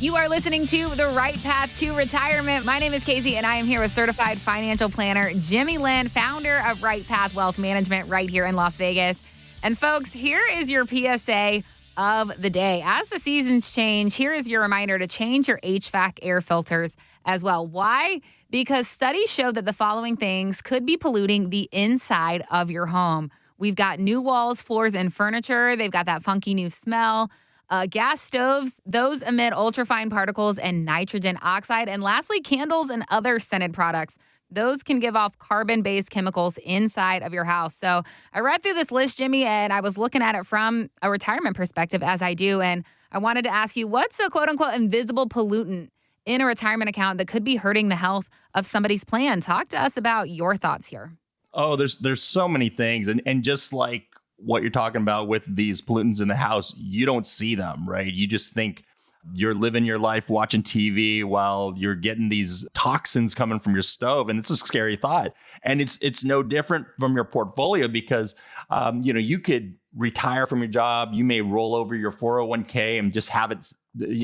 You are listening to The Right Path to Retirement. My name is Casey, and I am here with certified financial planner Jimmy Lynn, founder of Right Path Wealth Management right here in Las Vegas. And folks, here is your PSA of the day. As the seasons change, here is your reminder to change your HVAC air filters as well. Why? Because studies show that the following things could be polluting the inside of your home. We've got new walls, floors, and furniture. They've got that funky new smell. Gas stoves, those emit ultrafine particles and nitrogen oxide. And lastly, candles and other scented products. Those can give off carbon-based chemicals inside of your house. So I read through this list, Jimmy, and I was looking at it from a retirement perspective, as I do. And I wanted to ask you, what's a quote-unquote invisible pollutant in a retirement account that could be hurting the health of somebody's plan? Talk to us about your thoughts here. Oh, there's so many things. And just like what you're talking about with these pollutants in the house, you don't see them, right? You just think you're living your life watching TV while you're getting these toxins coming from your stove. And it's a scary thought. And it's no different from your portfolio because, you could retire from your job. You may roll over your 401k and just have it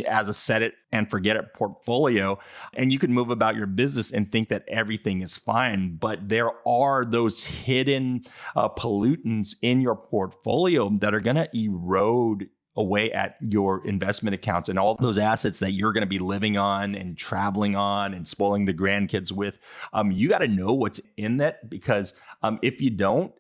as a set it and forget it portfolio. And you can move about your business and think that everything is fine. But there are those hidden pollutants in your portfolio that are going to erode away at your investment accounts and all those assets that you're going to be living on and traveling on and spoiling the grandkids with. You got to know what's in that because if you don't,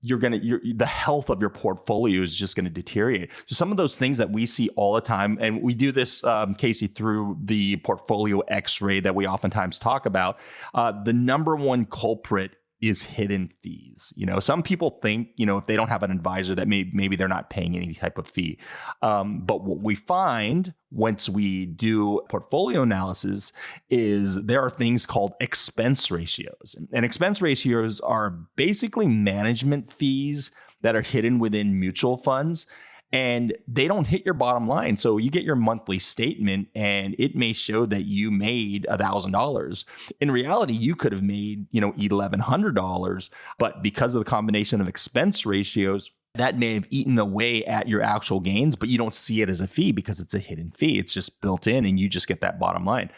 the health of your portfolio is just going to deteriorate. So some of those things that we see all the time, and we do this, Casey, through the portfolio X-ray that we oftentimes talk about, the number one culprit is hidden fees. Some people think, if they don't have an advisor that maybe they're not paying any type of fee. But what we find once we do portfolio analysis is there are things called expense ratios. And expense ratios are basically management fees that are hidden within mutual funds. And they don't hit your bottom line. So you get your monthly statement and it may show that you made $1,000. In reality, you could have made, $1,100. But because of the combination of expense ratios, that may have eaten away at your actual gains, but you don't see it as a fee because it's a hidden fee. It's just built in and you just get that bottom line.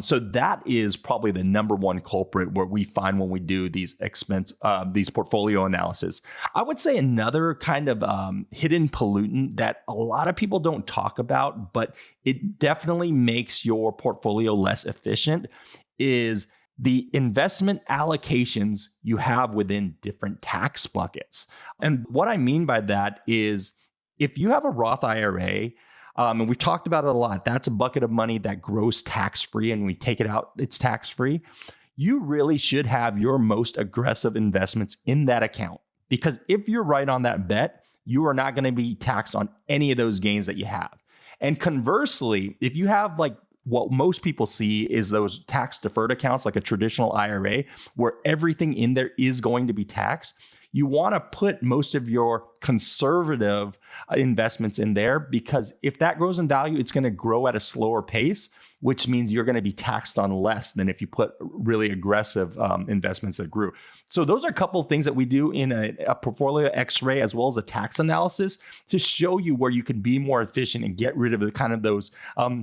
So that is probably the number one culprit where we find when we do these these portfolio analysis. I would say another kind of hidden pollutant that a lot of people don't talk about, but it definitely makes your portfolio less efficient is the investment allocations you have within different tax buckets. And what I mean by that is if you have a Roth IRA, and we've talked about it a lot, that's a bucket of money that grows tax-free and we take it out, it's tax-free. You really should have your most aggressive investments in that account because if you're right on that bet, you are not going to be taxed on any of those gains that you have. And conversely, if you have what most people see is those tax deferred accounts, like a traditional IRA, where everything in there is going to be taxed. You want to put most of your conservative investments in there because if that grows in value, it's going to grow at a slower pace, which means you're going to be taxed on less than if you put really aggressive investments that grew. So those are a couple of things that we do in a portfolio X-ray as well as a tax analysis to show you where you can be more efficient and get rid of the kind of those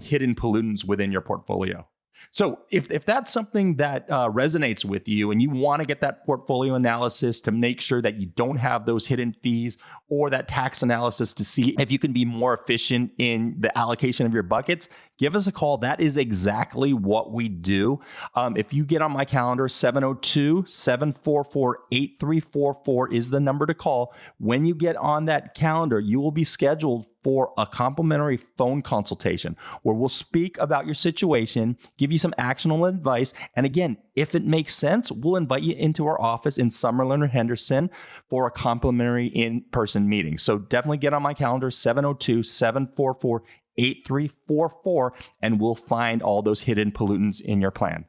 hidden pollutants within your portfolio. So if that's something that resonates with you and you want to get that portfolio analysis to make sure that you don't have those hidden fees or that tax analysis to see if you can be more efficient in the allocation of your buckets, give us a call. That is exactly what we do. If you get on my calendar, 702-744-8344 is the number to call. When you get on that calendar, you will be scheduled for a complimentary phone consultation where we'll speak about your situation, give you some actionable advice. And again, if it makes sense, we'll invite you into our office in Summerlin or Henderson for a complimentary in-person meeting. So definitely get on my calendar, 702-744-8344, and we'll find all those hidden pollutants in your plan.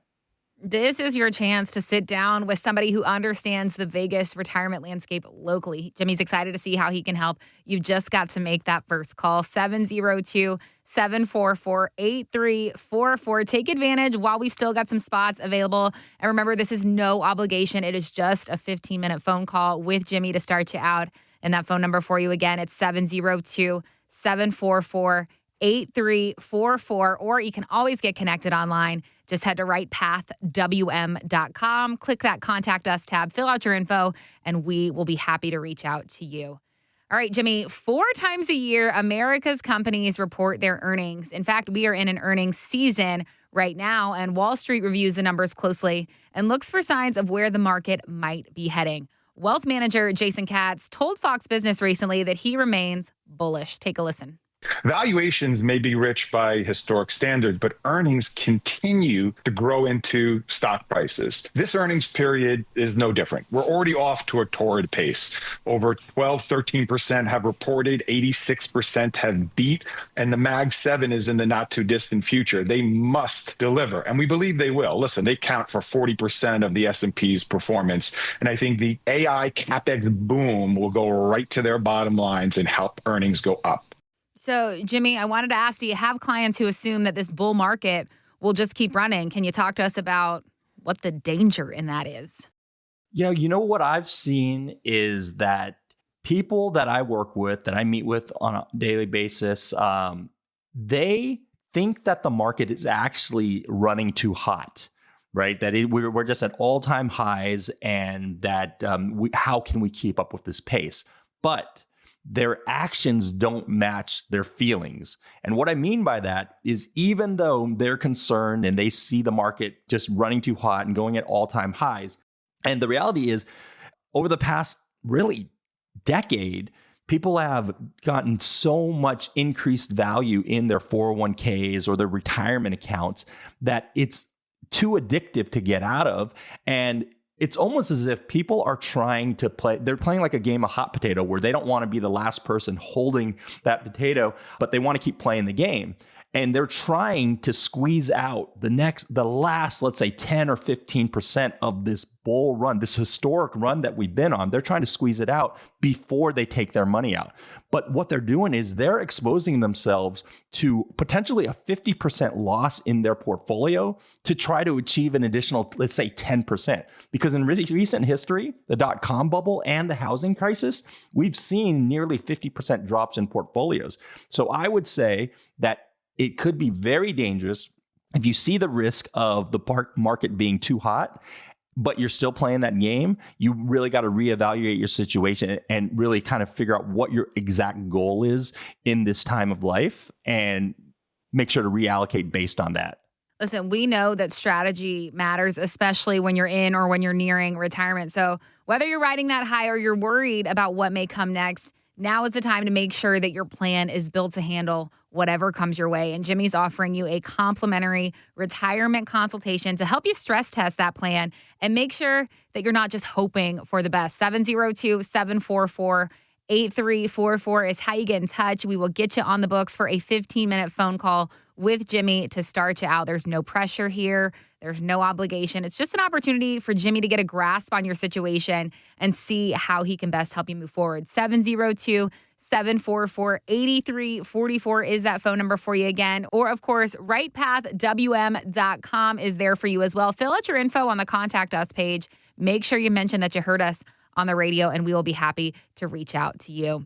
This is your chance to sit down with somebody who understands the Vegas retirement landscape locally. Jimmy's excited to see how he can help. You've just got to make that first call, 702-744-8344. Take advantage while we've still got some spots available. And remember, this is no obligation. It is just a 15-minute phone call with Jimmy to start you out. And that phone number for you again, it's 702-744-8344. 8344, or you can always get connected online. Just head to rightpathwm.com, click that contact us tab, fill out your info, and we will be happy to reach out to you. All right, Jimmy, 4 times a year, America's companies report their earnings. In fact, we are in an earnings season right now, and Wall Street reviews the numbers closely and looks for signs of where the market might be heading. Wealth manager Jason Katz told Fox Business recently that he remains bullish. Take a listen. Valuations may be rich by historic standards, but earnings continue to grow into stock prices. This earnings period is no different. We're already off to a torrid pace. Over 13% have reported, 86% have beat, and the Mag 7 is in the not too distant future. They must deliver, and we believe they will. Listen, they count for 40% of the S&P's performance, and I think the AI CapEx boom will go right to their bottom lines and help earnings go up. So, Jimmy, I wanted to ask, do you have clients who assume that this bull market will just keep running? Can you talk to us about what the danger in that is? Yeah, what I've seen is that people that I work with, that I meet with on a daily basis, they think that the market is actually running too hot, right? That we're just at all-time highs, and that how can we keep up with this pace? But their actions don't match their feelings. And what I mean by that is, even though they're concerned and they see the market just running too hot and going at all-time highs, and the reality is, over the past really decade, people have gotten so much increased value in their 401ks or their retirement accounts that it's too addictive to get out of. And it's almost as if people are trying to they're playing like a game of hot potato, where they don't want to be the last person holding that potato, but they want to keep playing the game. And they're trying to squeeze out the last, let's say 10 or 15% of this bull run, this historic run that we've been on. They're trying to squeeze it out before they take their money out. But what they're doing is they're exposing themselves to potentially a 50% loss in their portfolio to try to achieve an additional, let's say 10%. Because in recent history, the dot-com bubble and the housing crisis, we've seen nearly 50% drops in portfolios. So I would say that it could be very dangerous if you see the risk of the market being too hot, but you're still playing that game. You really got to reevaluate your situation and really kind of figure out what your exact goal is in this time of life, and make sure to reallocate based on that. Listen, we know that strategy matters, especially when you're in or when you're nearing retirement. So whether you're riding that high or you're worried about what may come next, now is the time to make sure that your plan is built to handle whatever comes your way. And Jimmy's offering you a complimentary retirement consultation to help you stress test that plan and make sure that you're not just hoping for the best. 702-744-8344 is how you get in touch. We will get you on the books for a 15-minute phone call with Jimmy to start you out. There's no pressure here. There's no obligation. It's just an opportunity for Jimmy to get a grasp on your situation and see how he can best help you move forward. 702-744-8344 is that phone number for you again. Or, of course, rightpathwm.com is there for you as well. Fill out your info on the Contact Us page. Make sure you mention that you heard us on the radio, and we will be happy to reach out to you.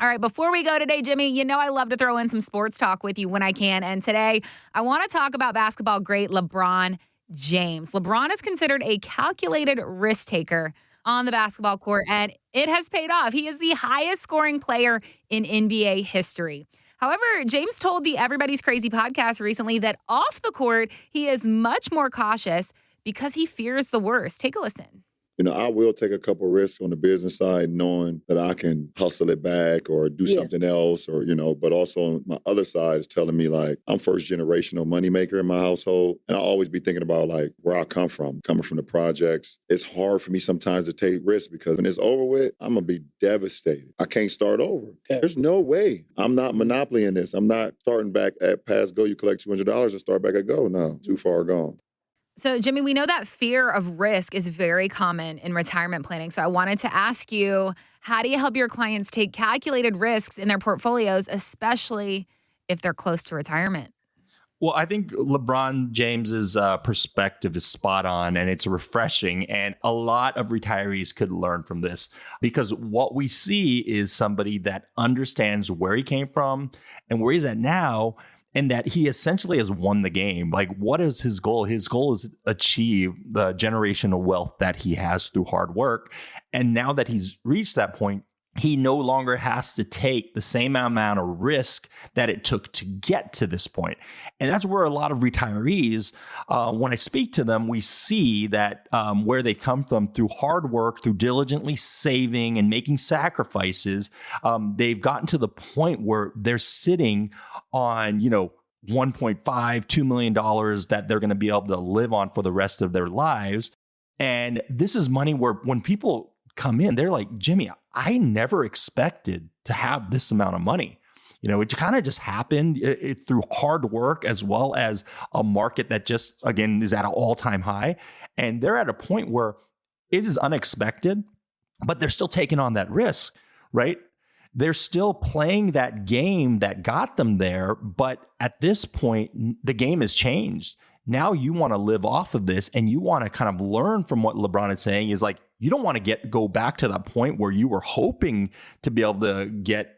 All right, before we go today, Jimmy, you know I love to throw in some sports talk with you when I can. And today, I want to talk about basketball great LeBron James. LeBron is considered a calculated risk taker on the basketball court, and it has paid off. He is the highest scoring player in NBA history. However, James told the Everybody's Crazy podcast recently that off the court, he is much more cautious because he fears the worst. Take a listen. I will take a couple of risks on the business side, knowing that I can hustle it back or do something else, or, but also on my other side is telling me, like, I'm first generational moneymaker in my household. And I always be thinking about, like, where I come from, coming from the projects. It's hard for me sometimes to take risks because when it's over with, I'm going to be devastated. I can't start over. Yeah. There's no way. I'm not monopoly in this. I'm not starting back at past go. You collect $200 and start back at go. No, too far gone. So, Jimmy, we know that fear of risk is very common in retirement planning. So I wanted to ask you, how do you help your clients take calculated risks in their portfolios, especially if they're close to retirement? Well, I think LeBron James's perspective is spot on, and it's refreshing. And a lot of retirees could learn from this, because what we see is somebody that understands where he came from and where he's at now, and that he essentially has won the game. Like, what is his goal? His goal is achieve the generational wealth that he has through hard work. And now that he's reached that point, he no longer has to take the same amount of risk that it took to get to this point. And that's where a lot of retirees, when I speak to them, we see that where they come from through hard work, through diligently saving and making sacrifices, they've gotten to the point where they're sitting on, $1.5, $2 million that they're going to be able to live on for the rest of their lives. And this is money where when people come in, they're like, Jimmy, I never expected to have this amount of money. It kind of just happened through hard work, as well as a market that just, again, is at an all-time high. And they're at a point where it is unexpected, but they're still taking on that risk, right? They're still playing that game that got them there. But at this point, the game has changed. Now you want to live off of this, and you want to kind of learn from what LeBron is saying is like, you don't want to go back to that point where you were hoping to be able to get,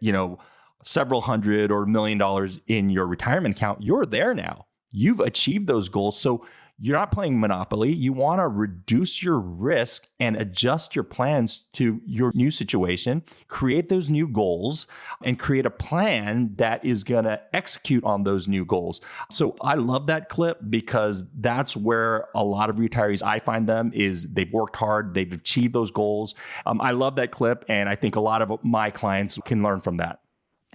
several hundred or $1 million in your retirement account. You're there now. You've achieved those goals. So you're not playing Monopoly. You want to reduce your risk and adjust your plans to your new situation, create those new goals, and create a plan that is going to execute on those new goals. So I love that clip, because that's where a lot of retirees, I find them, is they've worked hard, they've achieved those goals. I love that clip, and I think a lot of my clients can learn from that.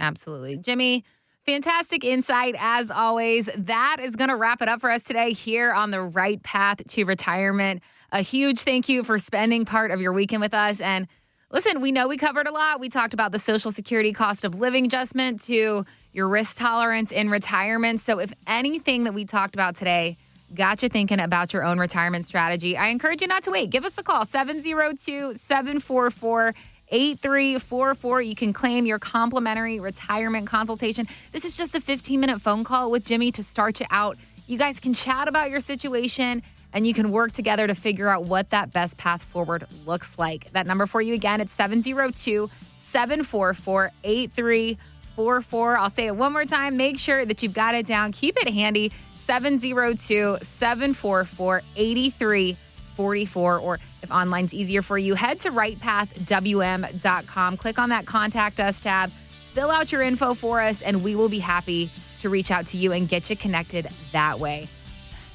Absolutely. Jimmy, fantastic insight as always. That is going to wrap it up for us today here on the Right Path to Retirement. A huge thank you for spending part of your weekend with us. And listen, we know we covered a lot. We talked about the Social Security cost of living adjustment to your risk tolerance in retirement. So if anything that we talked about today got you thinking about your own retirement strategy, I encourage you not to wait. Give us a call, 702-744-8344. You can claim your complimentary retirement consultation. This is just a 15-minute phone call with Jimmy to start you out. You guys can chat about your situation, and you can work together to figure out what that best path forward looks like. That number for you again, it's 702-744-8344. I'll say it one more time. Make sure that you've got it down. Keep it handy. 702-744-8344. Or if online's easier for you, head to rightpathwm.com. Click on that Contact Us tab. Fill out your info for us, and we will be happy to reach out to you and get you connected that way.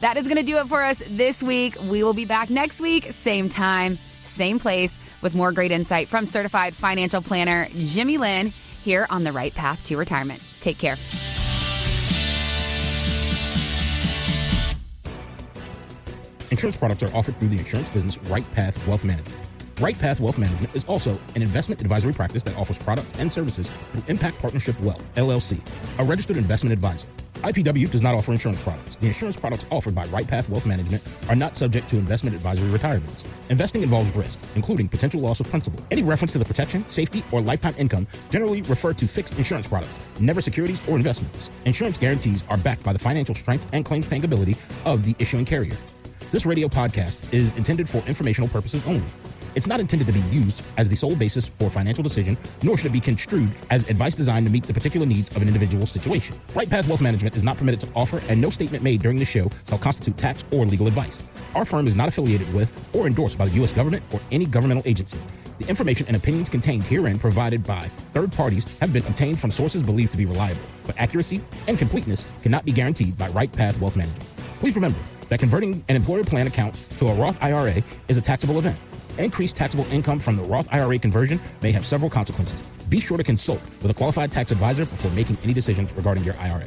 That is going to do it for us this week. We will be back next week, same time, same place, with more great insight from certified financial planner Jimmy Lynn here on the Right Path to Retirement. Take care. Insurance products are offered through the insurance business Right Path Wealth Management. Right Path Wealth Management is also an investment advisory practice that offers products and services through Impact Partnership Wealth, LLC, a registered investment advisor. IPW does not offer insurance products. The insurance products offered by Right Path Wealth Management are not subject to investment advisory requirements. Investing involves risk, including potential loss of principal. Any reference to the protection, safety, or lifetime income generally refer to fixed insurance products, never securities or investments. Insurance guarantees are backed by the financial strength and claims paying ability of the issuing carrier. This radio podcast is intended for informational purposes only. It's not intended to be used as the sole basis for financial decision, nor should it be construed as advice designed to meet the particular needs of an individual situation. Right Path Wealth Management is not permitted to offer, and no statement made during the show shall constitute tax or legal advice. Our firm is not affiliated with or endorsed by the U.S. government or any governmental agency. The information and opinions contained herein provided by third parties have been obtained from sources believed to be reliable, but accuracy and completeness cannot be guaranteed by Right Path Wealth Management. Please remember that converting an employer plan account to a Roth IRA is a taxable event. Increased taxable income from the Roth IRA conversion may have several consequences. Be sure to consult with a qualified tax advisor before making any decisions regarding your IRA.